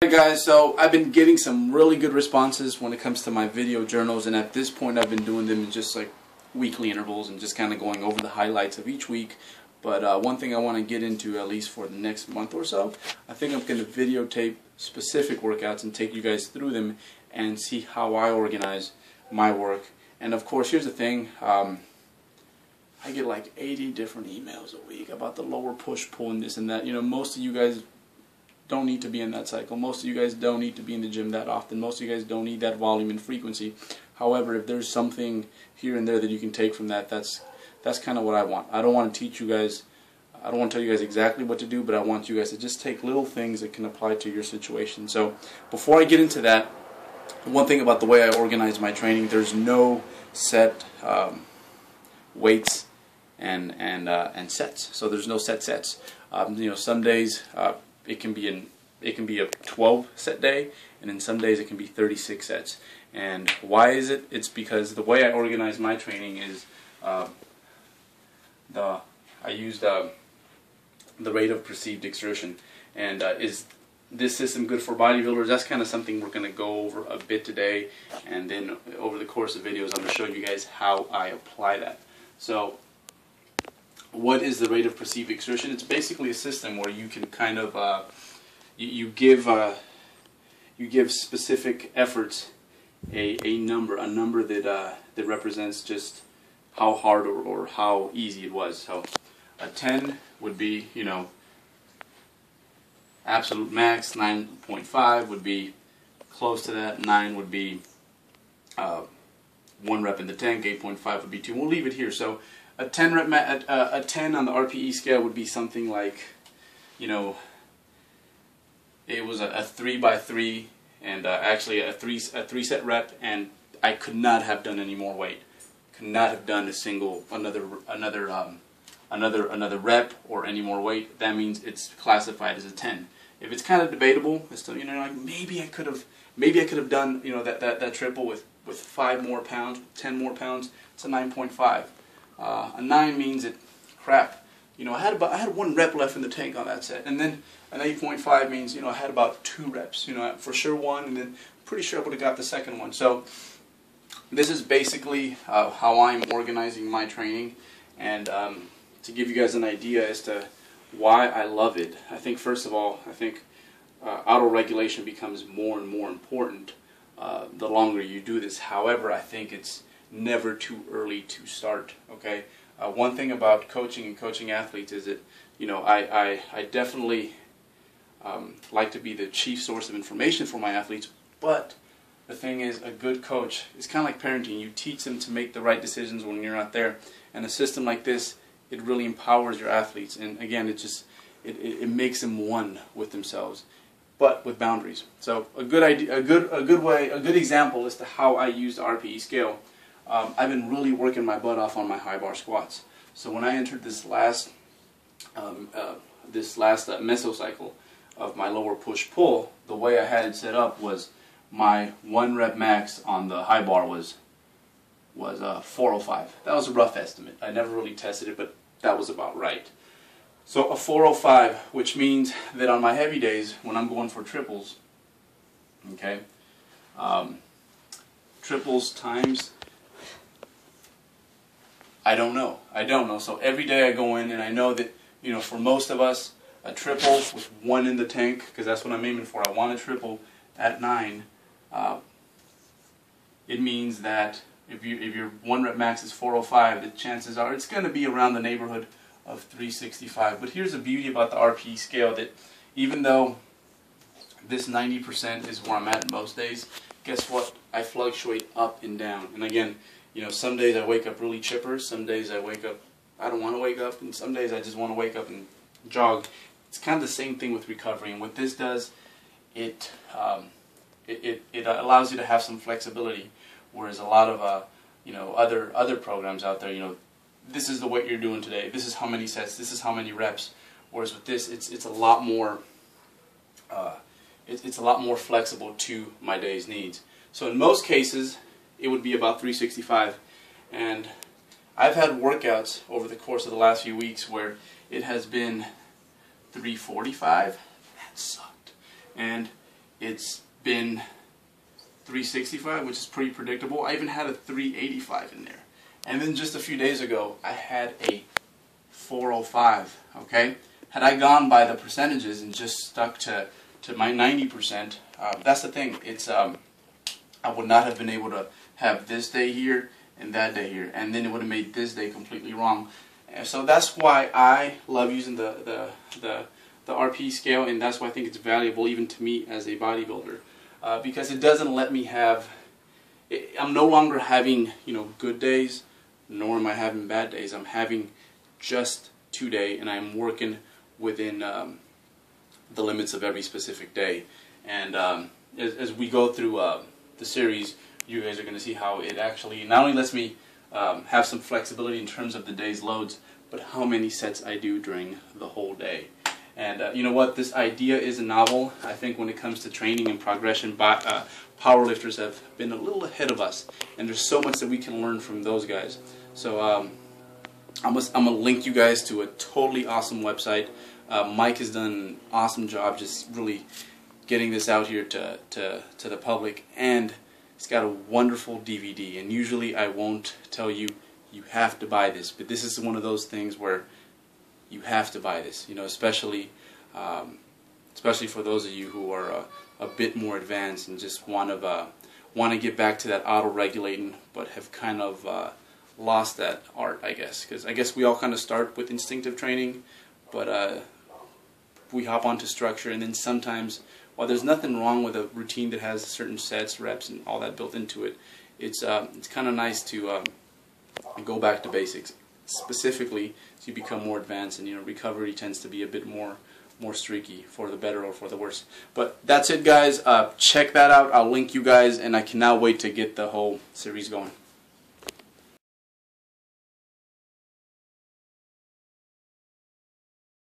Hey guys, so I've been getting some really good responses when it comes to my video journals, and at this point I've been doing them in just like weekly intervals and just kind of going over the highlights of each week. But one thing I want to get into, at least for the next month or so, I think I'm going to videotape specific workouts and take you guys through them and see how I organize my work. And of course, here's the thing, I get like 80 different emails a week about the lower push-pull and this and that. You know, most of you guys don't need to be in that cycle. Most of you guys don't need to be in the gym that often. Most of you guys don't need that volume and frequency. However, if there's something here and there that you can take from that, that's kind of what I want. I don't want to teach you guys, I don't want to tell you guys exactly what to do, but I want you guys to just take little things that can apply to your situation. So before I get into that, one thing about the way I organize my training, there's no set weights and sets. So there's no set sets. You know, some days it can be a 12 set day, and then some days it can be 36 sets. And why is it? It's because the way I organize my training is I use the rate of perceived exertion. And is this system good for bodybuilders? That's kind of something we're going to go over a bit today, and then over the course of videos I'm going to show you guys how I apply that. So what is the rate of perceived exertion? It's basically a system where you can kind of you give specific efforts a number that represents just how hard or how easy it was. So a 10 would be, you know, absolute max. 9.5 would be close to that. 9 would be 1 rep in the tank. 8.5 would be 2. We'll leave it here. So a 10 a 10 on the RPE scale would be something like, you know, it was a 3x3, and actually a three set rep, and I could not have done any more weight. Could not have done another rep or any more weight. That means it's classified as a 10. If it's kind of debatable, it's still, you know, like maybe I could have done, you know, that triple with 5 more pounds, 10 more pounds. It's a 9.5. A 9 means it, crap, you know, I had 1 rep left in the tank on that set, and then an 8.5 means, you know, I had about 2 reps, you know, for sure 1, and then pretty sure I would have got the second one. So this is basically how I'm organizing my training, and to give you guys an idea as to why I love it. I think first of all, auto-regulation becomes more and more important the longer you do this. However, I think it's never too early to start. Okay, one thing about coaching and coaching athletes is that, you know, I definitely like to be the chief source of information for my athletes, but the thing is, a good coach is kind of like parenting. You teach them to make the right decisions when you're not there, and a system like this, it really empowers your athletes, and again, it makes them one with themselves, but with boundaries. So a good example as to how I use the RPE scale. I've been really working my butt off on my high bar squats. So when I entered this last mesocycle of my lower push-pull, the way I had it set up was my 1 rep max on the high bar was 405. That was a rough estimate. I never really tested it, but that was about right. So a 405, which means that on my heavy days when I'm going for triples, okay, triples times, I don't know. So every day I go in and I know that, you know, for most of us, a triple with 1 in the tank, because that's what I'm aiming for. I want a triple at 9. It means that if your 1 rep max is 405, the chances are it's going to be around the neighborhood of 365. But here's the beauty about the RPE scale, that even though this 90% is where I'm at most days, guess what? I fluctuate up and down. And again, you know, some days I wake up really chipper, some days I wake up, I don't want to wake up, and some days I just want to wake up and jog. It's kind of the same thing with recovery, and what this does, it allows you to have some flexibility, whereas a lot of you know, other programs out there, you know, this is the weight you're doing today, this is how many sets, this is how many reps. Whereas with this, it's a lot more it's a lot more flexible to my day's needs. So in most cases, it would be about 365, and I've had workouts over the course of the last few weeks where it has been 345. That sucked. And it's been 365, which is pretty predictable. I even had a 385 in there. And then just a few days ago, I had a 405, okay? Had I gone by the percentages and just stuck to my 90%, that's the thing. It's I would not have been able to have this day here and that day here, and then it would have made this day completely wrong. And so that's why I love using the RPE scale, and that's why I think it's valuable even to me as a bodybuilder, because it doesn't let me have. I'm no longer having, you know, good days, nor am I having bad days. I'm having just today, and I'm working within the limits of every specific day. And as we go through the series, you guys are going to see how it actually not only lets me have some flexibility in terms of the day's loads, but how many sets I do during the whole day. And you know what? This idea is novel. I think when it comes to training and progression, powerlifters have been a little ahead of us, and there's so much that we can learn from those guys. So I'm gonna link you guys to a totally awesome website. Mike has done an awesome job just really getting this out here to the public, and it's got a wonderful DVD. And usually I won't tell you have to buy this, but this is one of those things where you have to buy this, you know, especially for those of you who are a bit more advanced and just want to get back to that auto-regulating, but have kind of lost that art, I guess. Because I guess we all kind of start with instinctive training, but we hop onto structure, and then sometimes, while there's nothing wrong with a routine that has certain sets, reps, and all that built into it, it's kind of nice to go back to basics. Specifically, as you become more advanced, and you know, recovery tends to be a bit more streaky, for the better or for the worse. But that's it, guys. Check that out. I'll link you guys, and I cannot wait to get the whole series going.